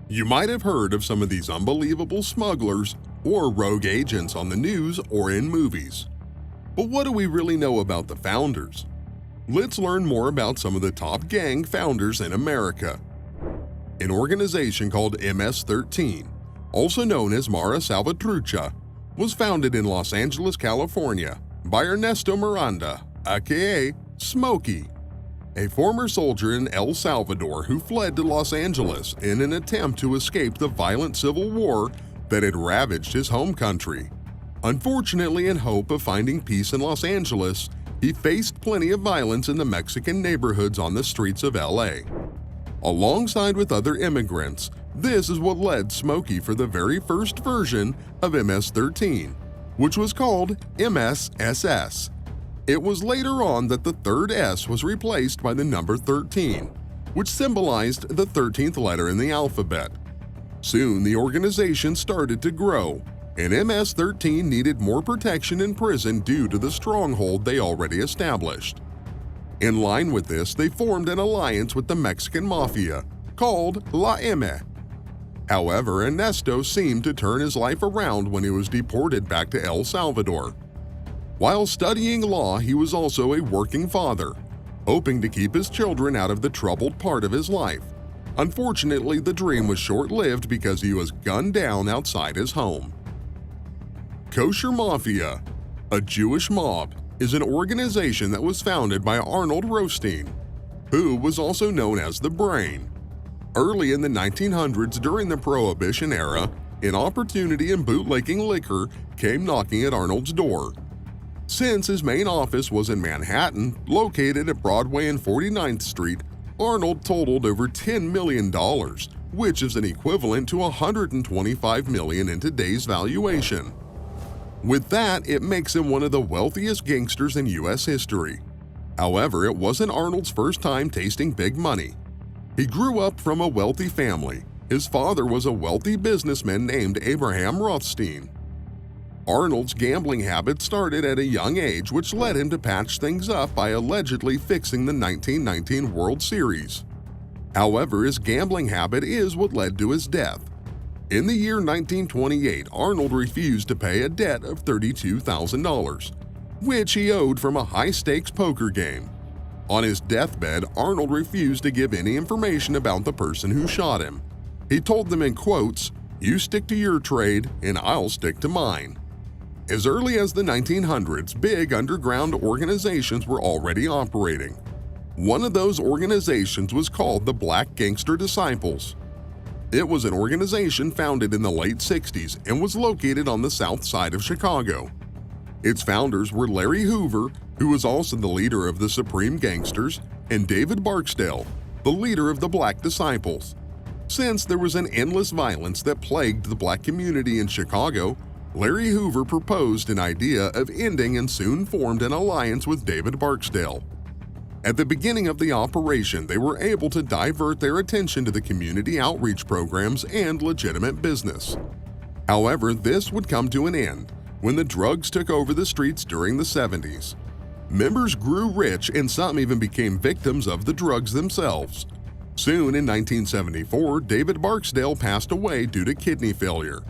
You might have heard of some of these unbelievable smugglers or rogue agents on the news or in movies. But what do we really know about the founders? Let's learn more about some of the top gang founders in America. An organization called MS-13, also known as Mara Salvatrucha, was founded in Los Angeles, California by Ernesto Miranda, aka Smokey, a former soldier in El Salvador who fled to Los Angeles in an attempt to escape the violent civil war that had ravaged his home country. Unfortunately, in hope of finding peace in Los Angeles, he faced plenty of violence in the Mexican neighborhoods on the streets of LA. Alongside with other immigrants, this is what led Smokey for the very first version of MS-13, which was called MSSS. It was later on that the third S was replaced by the number 13, which symbolized the 13th letter in the alphabet. Soon the organization started to grow, and MS-13 needed more protection in prison due to the stronghold they already established. In line with this, they formed an alliance with the Mexican Mafia, called La M. However, Ernesto seemed to turn his life around when he was deported back to El Salvador. While studying law, he was also a working father, hoping to keep his children out of the troubled part of his life. Unfortunately, the dream was short-lived because he was gunned down outside his home. Kosher Mafia, a Jewish mob, is an organization that was founded by Arnold Rothstein, who was also known as the Brain. Early in the 1900s during the Prohibition era, an opportunity in bootlegging liquor came knocking at Arnold's door. Since his main office was in Manhattan, located at Broadway and 49th Street, Arnold totaled over $10 million, which is an equivalent to $125 million in today's valuation. With that, it makes him one of the wealthiest gangsters in U.S. history. However, it wasn't Arnold's first time tasting big money. He grew up from a wealthy family. His father was a wealthy businessman named Abraham Rothstein. Arnold's gambling habit started at a young age, which led him to patch things up by allegedly fixing the 1919 World Series. However, his gambling habit is what led to his death. In the year 1928, Arnold refused to pay a debt of $32,000, which he owed from a high-stakes poker game. On his deathbed, Arnold refused to give any information about the person who shot him. He told them in quotes, "You stick to your trade, and I'll stick to mine." As early as the 1900s, big underground organizations were already operating. One of those organizations was called the Black Gangster Disciples. It was an organization founded in the late 60s and was located on the south side of Chicago. Its founders were Larry Hoover, who was also the leader of the Supreme Gangsters, and David Barksdale, the leader of the Black Disciples. Since there was an endless violence that plagued the black community in Chicago, Larry Hoover proposed an idea of ending and soon formed an alliance with David Barksdale. At the beginning of the operation, they were able to divert their attention to the community outreach programs and legitimate business. However, this would come to an end when the drugs took over the streets during the 70s. Members grew rich and some even became victims of the drugs themselves. Soon in 1974, David Barksdale passed away due to kidney failure.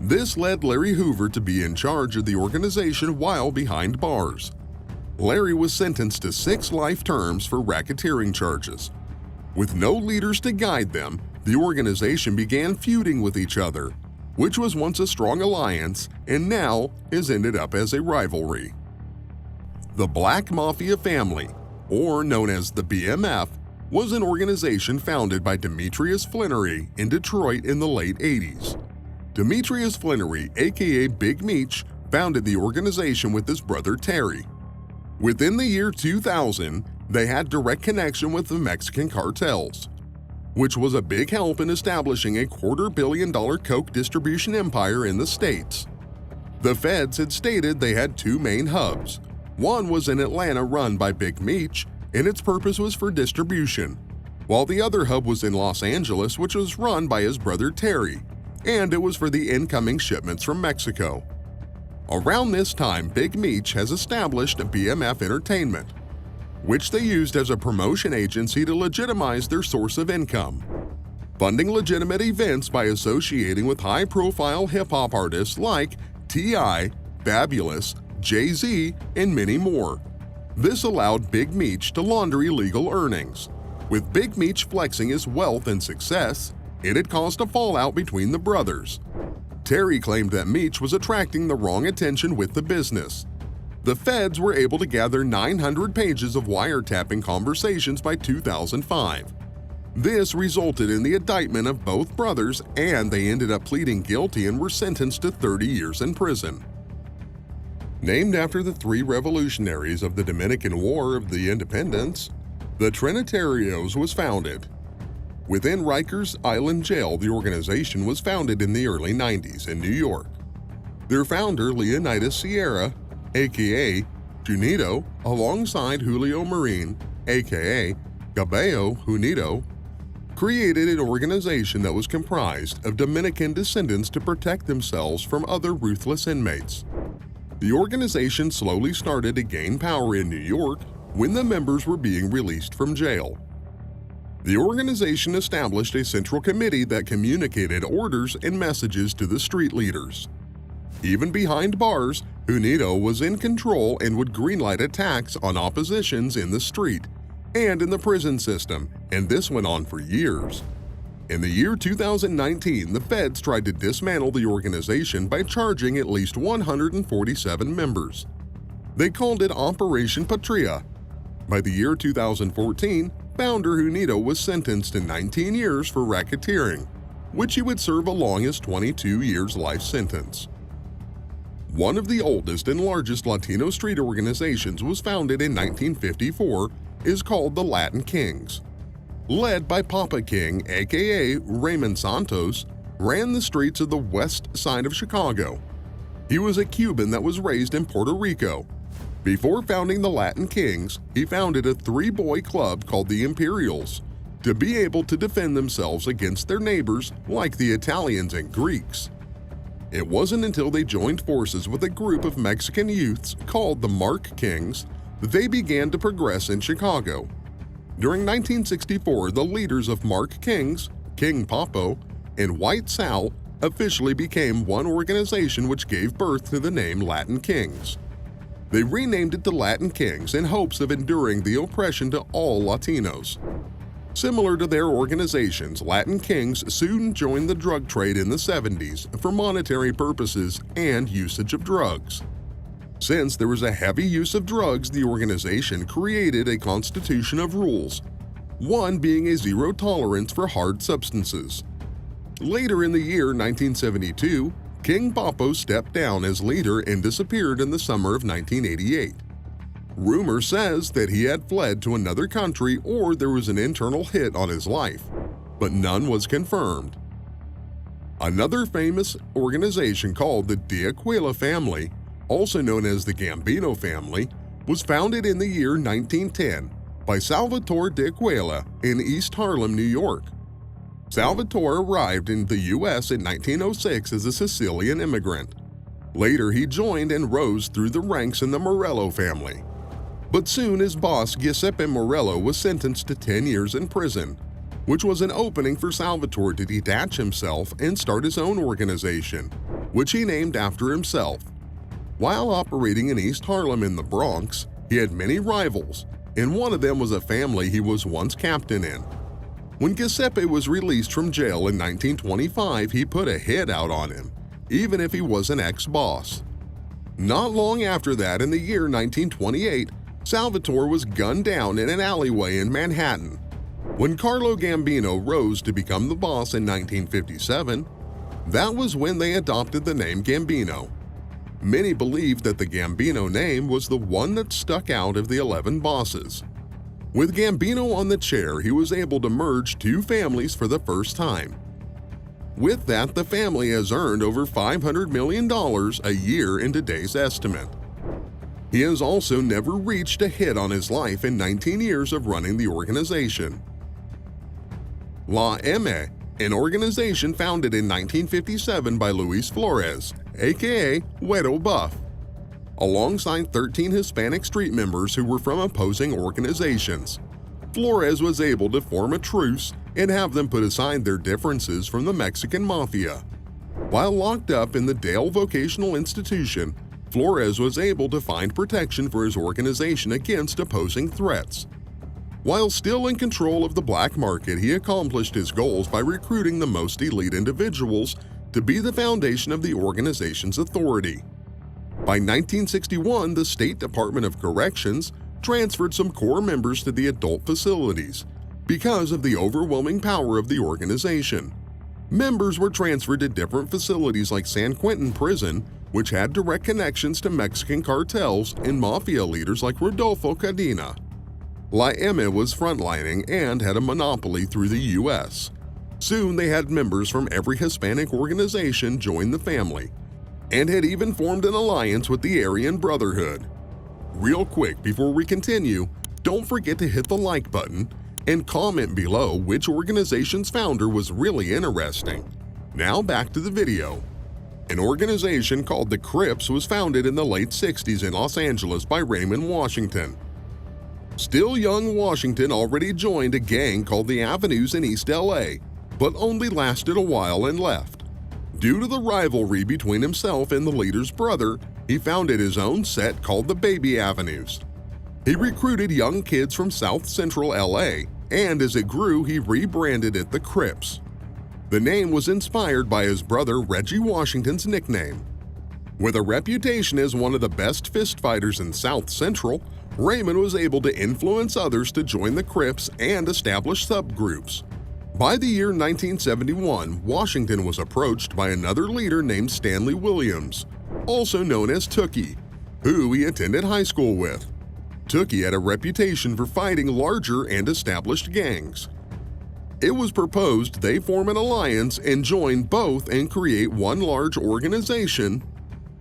This led Larry Hoover to be in charge of the organization while behind bars. Larry was sentenced to 6 life terms for racketeering charges. With no leaders to guide them, the organization began feuding with each other, which was once a strong alliance and now has ended up as a rivalry. The Black Mafia family, or known as the BMF, was an organization founded by Demetrius Flannery in Detroit in the late 80s. Demetrius Flannery, aka Big Meech, founded the organization with his brother Terry. Within the year 2000, they had direct connection with the Mexican cartels, which was a big help in establishing a $250 million coke distribution empire in the States. The feds had stated they had 2 main hubs. One was in Atlanta run by Big Meech, and its purpose was for distribution, while the other hub was in Los Angeles, which was run by his brother Terry, and it was for the incoming shipments from Mexico. Around this time, Big Meech has established BMF Entertainment, which they used as a promotion agency to legitimize their source of income. funding legitimate events by associating with high-profile hip-hop artists like T.I., Fabulous, Jay-Z, and many more. This allowed Big Meech to launder illegal earnings. With Big Meech flexing his wealth and success, it had caused a fallout between the brothers. Terry claimed that Meech was attracting the wrong attention with the business. The feds were able to gather 900 pages of wiretapping conversations by 2005. This resulted in the indictment of both brothers, and they ended up pleading guilty and were sentenced to 30 years in prison. Named after the three revolutionaries of the Dominican War of the Independence, the Trinitarios was founded. Within Rikers Island Jail, the organization was founded in the early 90s in New York. Their founder, Leonidas Sierra, aka Junito, alongside Julio Marin, aka Gabello Junito, created an organization that was comprised of Dominican descendants to protect themselves from other ruthless inmates. The organization slowly started to gain power in New York when the members were being released from jail. The organization established a central committee that communicated orders and messages to the street leaders. Even behind bars, Junito was in control and would greenlight attacks on oppositions in the street and in the prison system, and this went on for years. In the year 2019, the feds tried to dismantle the organization by charging at least 147 members. They called it Operation Patria. By the year 2014, founder Junito was sentenced to 19 years for racketeering, which he would serve along his 22 years life sentence. One of the oldest and largest Latino street organizations was founded in 1954, is called the Latin Kings. Led by Papa King, aka Raymond Santos, ran the streets of the west side of Chicago. He was a Cuban that was raised in Puerto Rico. Before founding the Latin Kings, he founded a three-boy club called the Imperials to be able to defend themselves against their neighbors like the Italians and Greeks. It wasn't until they joined forces with a group of Mexican youths called the Mark Kings that they began to progress in Chicago. During 1964, the leaders of Mark Kings, King Popo, and White Sal officially became one organization, which gave birth to the name Latin Kings. They renamed it the Latin Kings in hopes of enduring the oppression to all Latinos. Similar to their organizations, Latin Kings soon joined the drug trade in the 70s for monetary purposes and usage of drugs. Since there was a heavy use of drugs, the organization created a constitution of rules, one being a zero tolerance for hard substances. Later in the year 1972, King Popo stepped down as leader and disappeared in the summer of 1988. Rumor says that he had fled to another country or there was an internal hit on his life, but none was confirmed. Another famous organization called the D'Aquila family, also known as the Gambino family, was founded in the year 1910 by Salvatore D'Aquila in East Harlem, New York. Salvatore arrived in the U.S. in 1906 as a Sicilian immigrant. Later, he joined and rose through the ranks in the Morello family. But soon his boss, Giuseppe Morello, was sentenced to 10 years in prison, which was an opening for Salvatore to detach himself and start his own organization, which he named after himself. While operating in East Harlem in the Bronx, he had many rivals, and one of them was a family he was once captain in. When Giuseppe was released from jail in 1925, he put a hit out on him, even if he was an ex-boss. Not long after that, in the year 1928, Salvatore was gunned down in an alleyway in Manhattan. When Carlo Gambino rose to become the boss in 1957, that was when they adopted the name Gambino. Many believe that the Gambino name was the one that stuck out of the 11 bosses. With Gambino on the chair, he was able to merge two families for the first time. With that, the family has earned over $500 million a year in today's estimate. He has also never reached a hit on his life in 19 years of running the organization. La M, an organization founded in 1957 by Luis Flores, aka Güero Buff, alongside 13 Hispanic street members who were from opposing organizations. Flores was able to form a truce and have them put aside their differences from the Mexican Mafia. While locked up in the Dale Vocational Institution, Flores was able to find protection for his organization against opposing threats. While still in control of the black market, he accomplished his goals by recruiting the most elite individuals to be the foundation of the organization's authority. By 1961, the State Department of Corrections transferred some core members to the adult facilities because of the overwhelming power of the organization. Members were transferred to different facilities like San Quentin Prison, which had direct connections to Mexican cartels and mafia leaders like Rodolfo Cadena. La M was frontlining and had a monopoly through the U.S. Soon they had members from every Hispanic organization join the family, and had even formed an alliance with the Aryan Brotherhood. Real quick before we continue, don't forget to hit the like button and comment below which organization's founder was really interesting. Now back to the video. An organization called the Crips was founded in the late 60s in Los Angeles by Raymond Washington. Still young, Washington already joined a gang called the Avenues in East LA, but only lasted a while and left. Due to the rivalry between himself and the leader's brother, he founded his own set called the Baby Avenues. He recruited young kids from South Central LA, and as it grew, he rebranded it the Crips. The name was inspired by his brother Reggie Washington's nickname. With a reputation as one of the best fist fighters in South Central, Raymond was able to influence others to join the Crips and establish subgroups. By the year 1971, Washington was approached by another leader named Stanley Williams, also known as Tookie, who he attended high school with. Tookie had a reputation for fighting larger and established gangs. It was proposed they form an alliance and join both and create one large organization,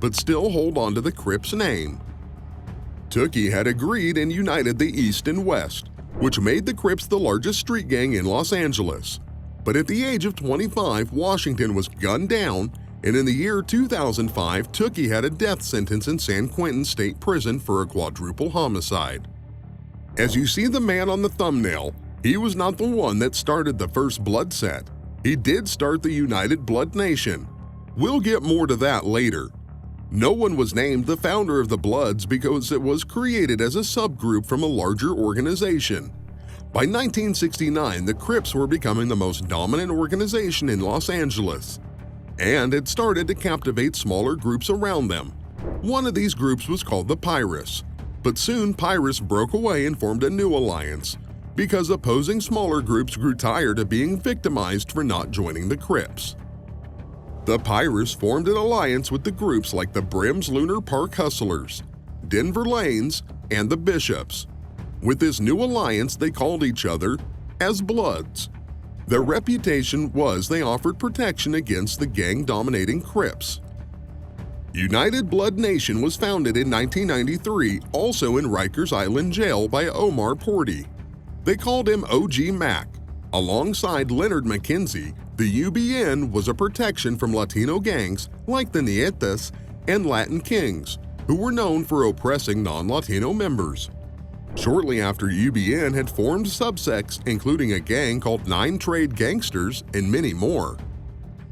but still hold on to the Crips name. Tookie had agreed and united the East and West, which made the Crips the largest street gang in Los Angeles. But at the age of 25, Washington was gunned down, and in the year 2005, Tookie had a death sentence in San Quentin State Prison for a quadruple homicide. As you see the man on the thumbnail, he was not the one that started the first blood set. He did start the United Blood Nation. We'll get more to that later. No one was named the founder of the Bloods because it was created as a subgroup from a larger organization. By 1969, the Crips were becoming the most dominant organization in Los Angeles, and had started to captivate smaller groups around them. One of these groups was called the Pirates, but soon Pirates broke away and formed a new alliance because opposing smaller groups grew tired of being victimized for not joining the Crips. The Pirates formed an alliance with the groups like the Brims Lunar Park Hustlers, Denver Lanes, and the Bishops. With this new alliance, they called each other as Bloods. Their reputation was they offered protection against the gang-dominating Crips. United Blood Nation was founded in 1993, also in Rikers Island Jail by Omar Porty. They called him OG Mac. Alongside Leonard McKenzie, the UBN was a protection from Latino gangs like the Nietas and Latin Kings, who were known for oppressing non-Latino members. Shortly after, UBN had formed subsects including a gang called Nine Trade Gangsters and many more.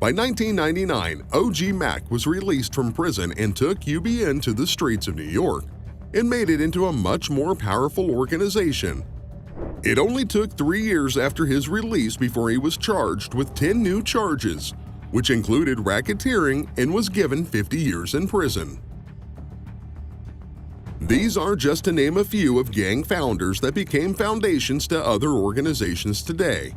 By 1999, OG Mac was released from prison and took UBN to the streets of New York and made it into a much more powerful organization. It only took 3 years after his release before he was charged with 10 new charges, which included racketeering, and was given 50 years in prison. These are just to name a few of gang founders that became foundations to other organizations today.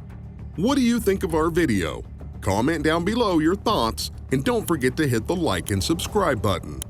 What do you think of our video? Comment down below your thoughts, and don't forget to hit the like and subscribe button.